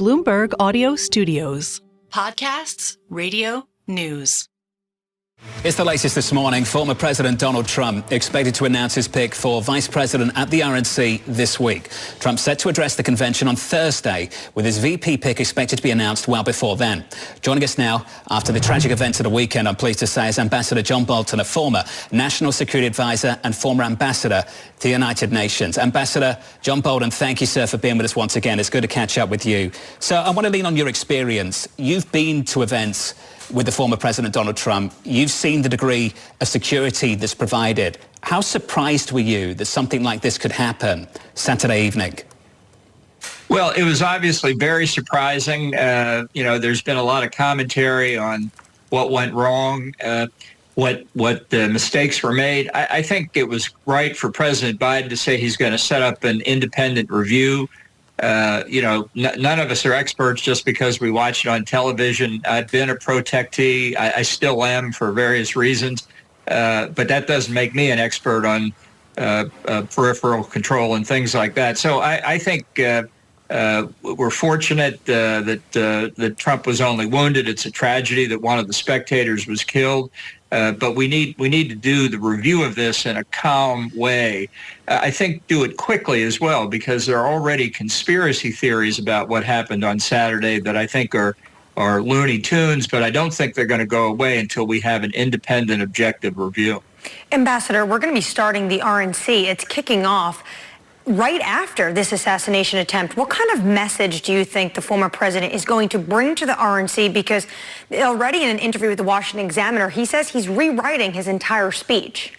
Bloomberg Audio Studios. Podcasts, radio, news. It's the latest this morning. Former President Donald Trump expected to announce his pick for vice president at the RNC this week. Trump set to address the convention on Thursday, with his VP pick expected to be announced well before then. Joining us now after the tragic events of the weekend, I'm pleased to say, is Ambassador John Bolton, a former National Security Advisor and former ambassador to the United Nations. Ambassador John Bolton, thank you, sir, for being with us once again. It's good to catch up with you. So I want to lean on your experience. You've been to events with the former President Donald Trump. You've seen the degree of security that's provided. How surprised were you that something like this could happen Saturday evening? Well, it was obviously very surprising. There's been a lot of commentary on what went wrong, what mistakes were made. I think it was right for President Biden to say he's going to set up an independent review. None of us are experts just because we watch it on television. I've been a protectee. I still am for various reasons. But that doesn't make me an expert on peripheral control and things like that. So I think we're fortunate that Trump was only wounded. It's a tragedy that one of the spectators was killed. But we need to do the review of this in a calm way. I think do it quickly as well, because there are already conspiracy theories about what happened on Saturday that I think are Looney Tunes, but I don't think they're going to go away until we have an independent, objective review. Ambassador, we're going to be starting the RNC. It's kicking off right after this assassination attempt. What kind of message do you think the former president is going to bring to the RNC? Because already in an interview with the Washington Examiner, he says he's rewriting his entire speech.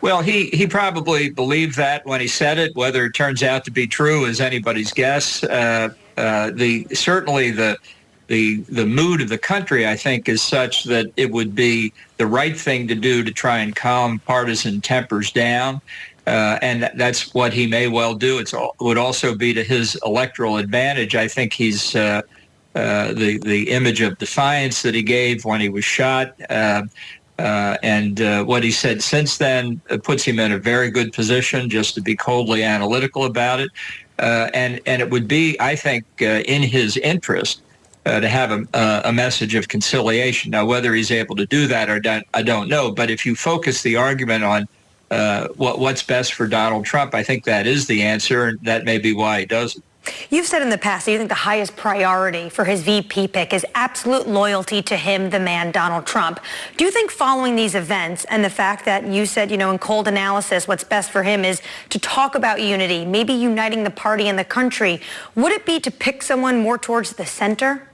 Well, he probably believed that when he said it. Whether it turns out to be true is anybody's guess. Certainly the mood of the country, I think, is such that it would be the right thing to do to try and calm partisan tempers down. And that's what he may well do. It would also be to his electoral advantage. I think he's the image of defiance that he gave when he was shot, and what he said since then puts him in a very good position just to be coldly analytical about it. And it would be, I think, in his interest to have a message of conciliation. Now, whether he's able to do that or not, I don't know. But if you focus the argument on what's best for Donald Trump, I think that is the answer, and that may be why he does it. You've said in the past that you think the highest priority for his VP pick is absolute loyalty to him, the man, Donald Trump. Do you think following these events and the fact that you said, in cold analysis, what's best for him is to talk about unity, maybe uniting the party and the country, would it be to pick someone more towards the center?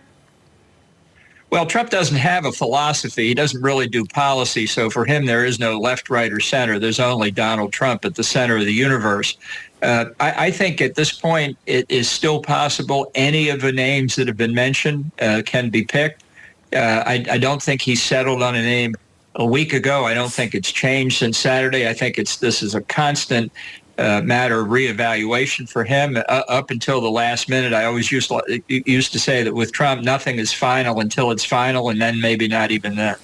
Well, Trump doesn't have a philosophy. He doesn't really do policy. So for him, there is no left, right, or center. There's only Donald Trump at the center of the universe. I think at this point, it is still possible any of the names that have been mentioned can be picked. I don't think he settled on a name a week ago. I don't think it's changed since Saturday. I think this is a constant matter of reevaluation for him up until the last minute. I always used to say that with Trump, nothing is final until it's final, and then maybe not even then.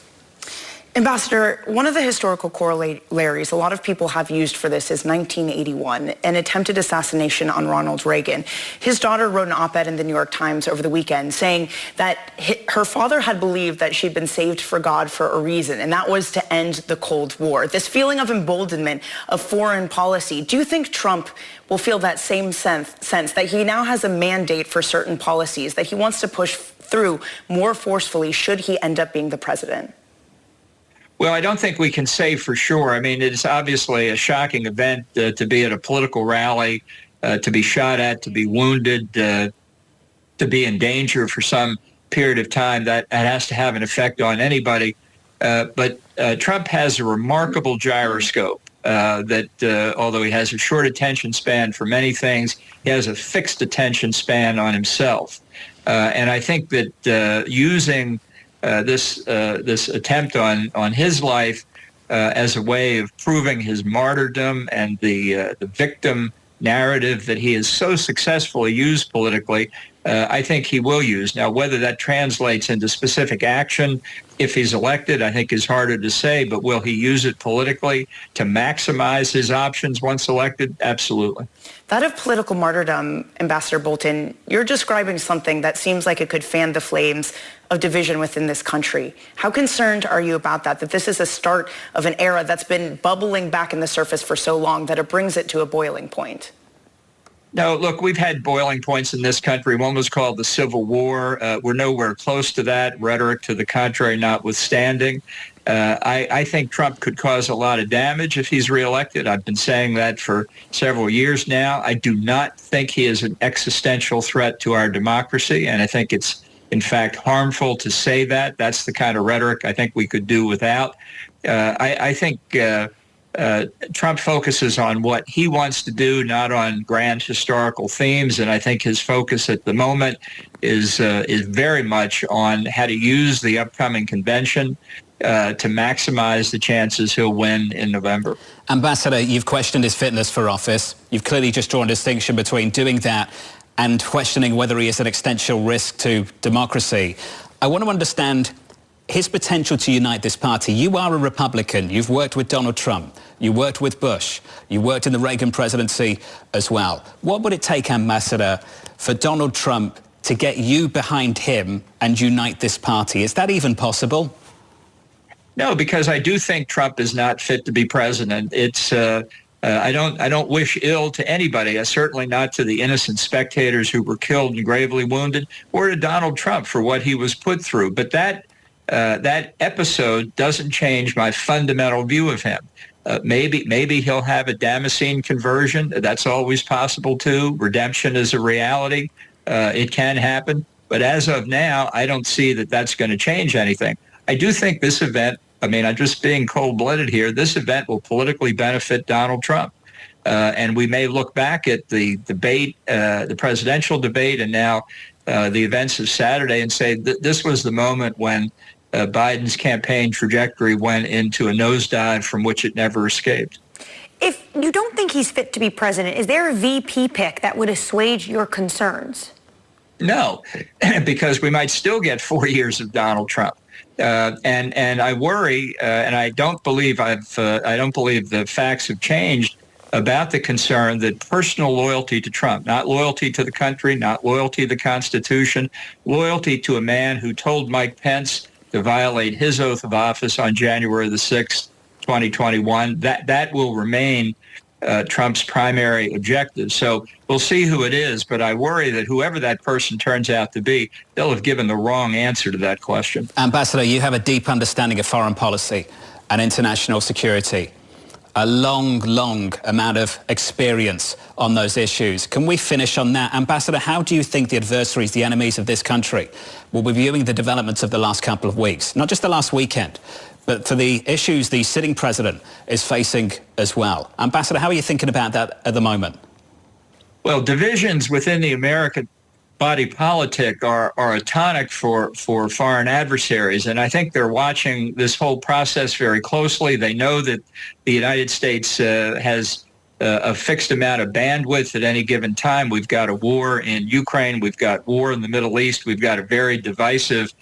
Ambassador, one of the historical corollaries a lot of people have used for this is 1981, an attempted assassination on Ronald Reagan. His daughter wrote an op-ed in the New York Times over the weekend saying that her father had believed that she'd been saved for God for a reason, and that was to end the Cold War. This feeling of emboldenment of foreign policy, do you think Trump will feel that same sense that he now has a mandate for certain policies that he wants to push through more forcefully should he end up being the president? Well, I don't think we can say for sure. I mean, it's obviously a shocking event to be at a political rally, to be shot at, to be wounded, to be in danger for some period of time. That has to have an effect on anybody. But Trump has a remarkable gyroscope that although he has a short attention span for many things, he has a fixed attention span on himself. And I think that using this attempt on his life as a way of proving his martyrdom and the victim narrative that he has so successfully used politically I think he will use. Now, whether that translates into specific action if he's elected, I think is harder to say, but will he use it politically to maximize his options once elected? Absolutely. That of political martyrdom, Ambassador Bolton, you're describing something that seems like it could fan the flames of division within this country. How concerned are you about that this is a start of an era that's been bubbling back in the surface for so long that it brings it to a boiling point? No, look, we've had boiling points in this country. One was called the Civil War. We're nowhere close to that, rhetoric to the contrary notwithstanding. I think Trump could cause a lot of damage if he's reelected. I've been saying that for several years now. I do not think he is an existential threat to our democracy, and I think it's, in fact, harmful to say that. That's the kind of rhetoric I think we could do without. I think Trump focuses on what he wants to do, not on grand historical themes, and I think his focus at the moment is very much on how to use the upcoming convention to maximize the chances he'll win in November. Ambassador, you've questioned his fitness for office. You've clearly just drawn a distinction between doing that and questioning whether he is an existential risk to democracy. I want to understand his potential to unite this party. You are a Republican. You've worked with Donald Trump. You worked with Bush. You worked in the Reagan presidency as well. What would it take, Ambassador, for Donald Trump to get you behind him and unite this party? Is that even possible? No, because I do think Trump is not fit to be president. It's I don't wish ill to anybody, certainly not to the innocent spectators who were killed and gravely wounded, or to Donald Trump for what he was put through. But that episode doesn't change my fundamental view of him. Maybe he'll have a Damascene conversion. That's always possible too. Redemption is a reality. It can happen. But as of now, I don't see that that's going to change anything. I do think this event, I mean, I'm just being cold-blooded here, this event will politically benefit Donald Trump. And we may look back at the debate, the presidential debate, and now the events of Saturday and say that this was the moment when Biden's campaign trajectory went into a nosedive from which it never escaped. If you don't think he's fit to be president, is there a VP pick that would assuage your concerns? No, because we might still get 4 years of Donald Trump. And I worry, and I don't believe the facts have changed about the concern that personal loyalty to Trump, not loyalty to the country, not loyalty to the Constitution, loyalty to a man who told Mike Pence to violate his oath of office on January the 6th, 2021, that will remain Trump's primary objective. So we'll see who it is, but I worry that whoever that person turns out to be, they'll have given the wrong answer to that question. Ambassador, you have a deep understanding of foreign policy and international security, a long amount of experience on those issues. Can we finish on that? Ambassador, how do you think the adversaries, the enemies of this country, will be viewing the developments of the last couple of weeks? Not just the last weekend, but for the issues the sitting president is facing as well. Ambassador, how are you thinking about that at the moment? Well, divisions within the American body politic are a tonic for foreign adversaries, and I think they're watching this whole process very closely. They know that the United States has a fixed amount of bandwidth at any given time. We've got a war in Ukraine. We've got war in the Middle East. We've got a very divisive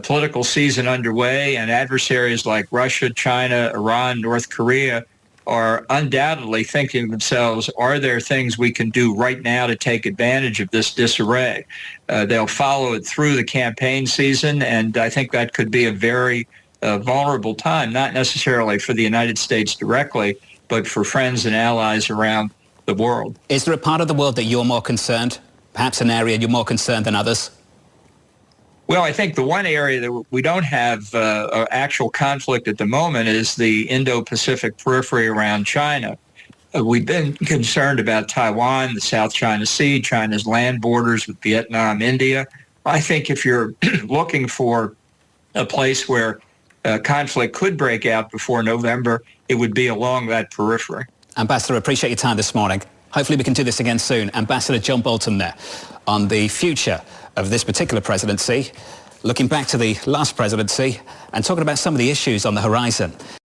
political season underway, and adversaries like Russia, China, Iran, North Korea are undoubtedly thinking to themselves, are there things we can do right now to take advantage of this disarray? They'll follow it through the campaign season, and I think that could be a very vulnerable time, not necessarily for the United States directly, but for friends and allies around the world. Is there a part of the world that you're more concerned, perhaps an area you're more concerned than others? Well, I think the one area that we don't have actual conflict at the moment is the Indo-Pacific periphery around China. We've been concerned about Taiwan, the South China Sea, China's land borders with Vietnam, India. I think if you're looking for a place where conflict could break out before November, it would be along that periphery. Ambassador, appreciate your time this morning. Hopefully we can do this again soon. Ambassador John Bolton there on the future of this particular presidency, looking back to the last presidency and talking about some of the issues on the horizon.